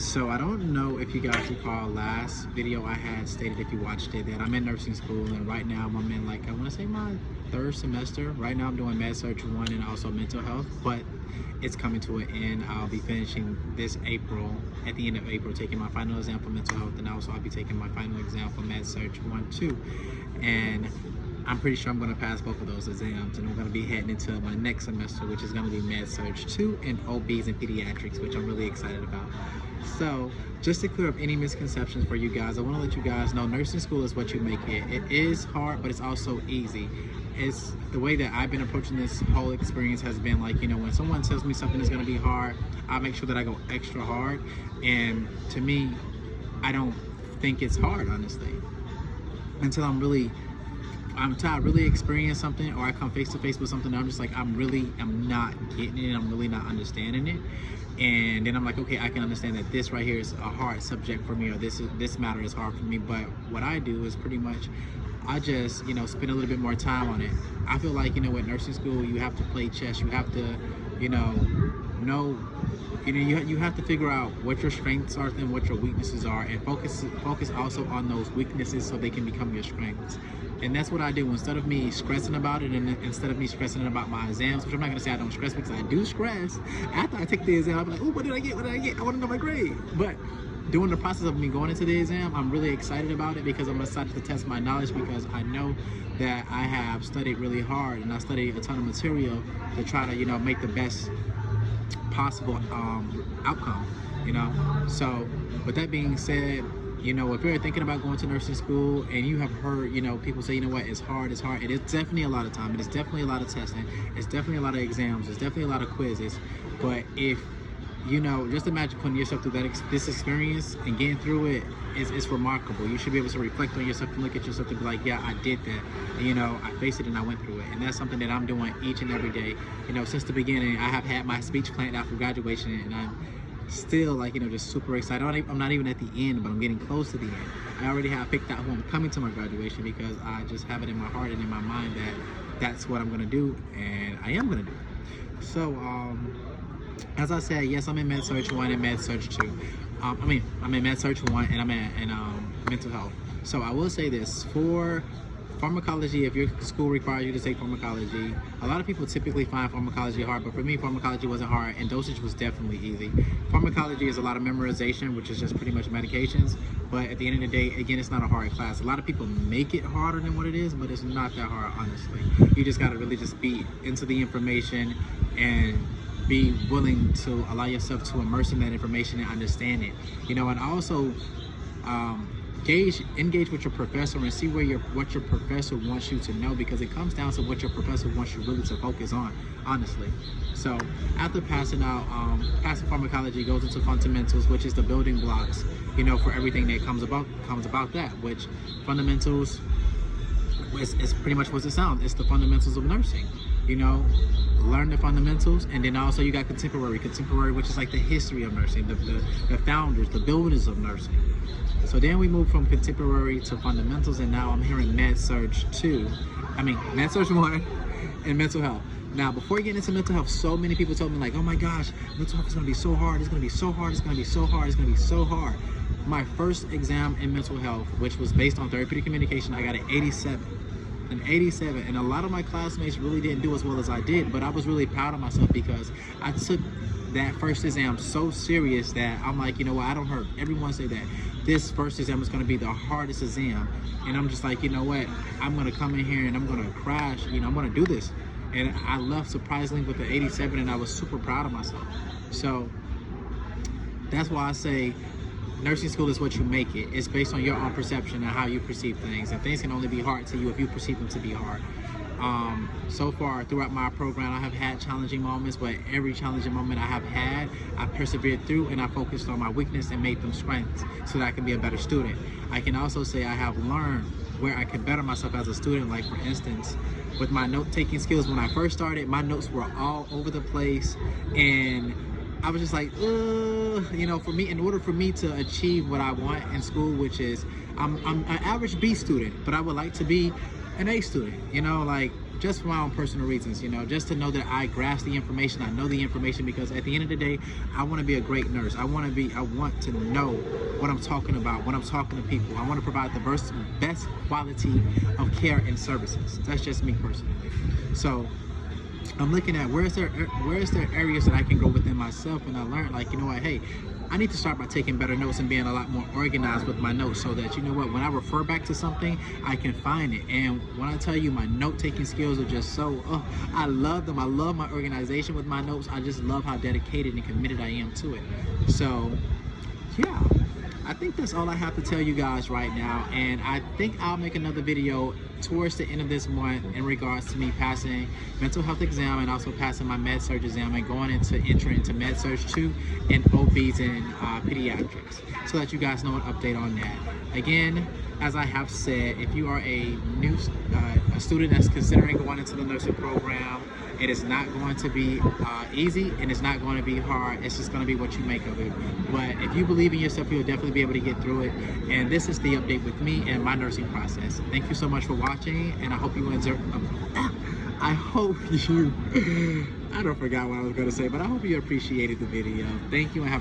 So I don't know if you guys recall last video I had stated, if you watched it, that I'm in nursing school, and right now I'm in, like, I want to say my third semester. Right now I'm doing Med Surg 1 and also mental health, but it's coming to an end. I'll be finishing this April, at the end of April, taking my final exam for mental health, and also I'll be taking my final exam for Med Surg 1 too. And I'm pretty sure I'm going to pass both of those exams, and I'm going to be heading into my next semester, which is going to be Med Surg 2 and OBs and pediatrics, which I'm really excited about. So just to clear up any misconceptions for you guys, I want to let you guys know nursing school is what you make it. It is hard, but it's also easy. It's the way that I've been approaching this whole experience has been like, you know, when someone tells me something is going to be hard, I make sure that I go extra hard. And to me, I don't think it's hard, honestly, until I'm really experience something, or I come face to face with something that I'm just like, I'm not getting it, I'm really not understanding it. And then I'm like, okay, I can understand that this right here is a hard subject for me, or this matter is hard for me. But what I do is pretty much, I just, you know, spend a little bit more time on it. I feel like, you know, with nursing school, you have to play chess. You have to, you know you have to figure out what your strengths are and what your weaknesses are, and focus also on those weaknesses so they can become your strengths. And that's what I do. Instead of me stressing about it, and instead of me stressing about my exams, which I'm not gonna say I don't stress, because I do stress. After I take the exam, I'm like, oh, what did I get? What did I get? I want to know my grade. But during the process of me going into the exam, I'm really excited about it, because I'm excited to test my knowledge, because I know that I have studied really hard, and I studied a ton of material to try to, you know, make the best possible outcome, you know. So with that being said, you know, if you're thinking about going to nursing school and you have heard, you know, people say, you know what, it's hard, it is definitely a lot of time, it is definitely a lot of testing, it's definitely a lot of exams, it's definitely a lot of quizzes. But if, you know, just imagine putting yourself through this experience and getting through it, it's remarkable. You should be able to reflect on yourself and look at yourself and be like, yeah, I did that. And, you know, I faced it and I went through it. And that's something that I'm doing each and every day. You know, since the beginning, I have had my speech planned out for graduation, and I'm still, like, you know, just super excited. I'm not even at the end, but I'm getting close to the end. I already have picked out who I'm coming to my graduation, because I just have it in my heart and in my mind that that's what I'm going to do, and I am going to do it. So, as I said, yes, I'm in Med Surg 1 and Med Surg 2. I'm in Med Surg 1 and I'm in mental health. So I will say this, for pharmacology, if your school requires you to take pharmacology, a lot of people typically find pharmacology hard, but for me, pharmacology wasn't hard, and dosage was definitely easy. Pharmacology is a lot of memorization, which is just pretty much medications, but at the end of the day, again, it's not a hard class. A lot of people make it harder than what it is, but it's not that hard, honestly. You just gotta really just be into the information and be willing to allow yourself to immerse in that information and understand it, you know. And also engage with your professor and see what your professor wants you to know, because it comes down to what your professor wants you really to focus on, honestly. So after passing pharmacology goes into fundamentals, which is the building blocks, you know, for everything that comes about that, which fundamentals is pretty much what it sounds. It's the fundamentals of nursing, you know. Learn the fundamentals, and then also you got contemporary, which is like the history of nursing, the founders, the builders of nursing. So then we move from contemporary to fundamentals, and now I'm hearing Med Surg 1 and mental health. Now, before you get into mental health, so many people told me, like, oh my gosh, mental health is going to be so hard, it's going to be so hard, it's going to be so hard, it's going to be so hard. My first exam in mental health, which was based on therapeutic communication, I got an 87. And a lot of my classmates really didn't do as well as I did, but I was really proud of myself, because I took that first exam so serious that I'm like, you know what, I don't heard everyone say that this first exam is going to be the hardest exam, and I'm just like, you know what, I'm going to come in here and I'm going to crash, you know, I'm going to do this. And I left surprisingly with the 87, and I was super proud of myself. So that's why I say nursing school is what you make it. It's based on your own perception and how you perceive things, and things can only be hard to you if you perceive them to be hard. So far throughout my program, I have had challenging moments, but every challenging moment I have had, I persevered through, and I focused on my weakness and made them strengths so that I can be a better student. I can also say I have learned where I can better myself as a student. Like, for instance, with my note-taking skills, when I first started, my notes were all over the place, and I was just like, you know, for me, in order for me to achieve what I want in school, which is, I'm an average B student, but I would like to be an A student, you know, like, just for my own personal reasons, just to know that I grasp the information, I know the information, because at the end of the day, I want to be a great nurse. I want to know what I'm talking about when I'm talking to people. I want to provide the best quality of care and services. That's just me personally. So I'm looking at where is there areas that I can grow within myself, and I learned, like, hey, I need to start by taking better notes and being a lot more organized with my notes, so that, when I refer back to something, I can find it. And when I tell you, my note-taking skills are just I love them. I love my organization with my notes. I just love how dedicated and committed I am to it. So yeah, I think that's all I have to tell you guys right now, and I think I'll make another video towards the end of this month in regards to me passing mental health exam and also passing my med-surg exam and going into entering into med-surg 2 and OBs and pediatrics, so that you guys know an update on that. Again, as I have said, if you are a new a student that's considering going into the nursing program, it is not going to be easy, and it's not going to be hard. It's just going to be what you make of it. But if you believe in yourself, you'll definitely be able to get through it. And this is the update with me and my nursing process. Thank you so much for watching, and I hope you enjoy. I hope you. I don't forgot what I was going to say, but I hope you appreciated the video. Thank you, and have a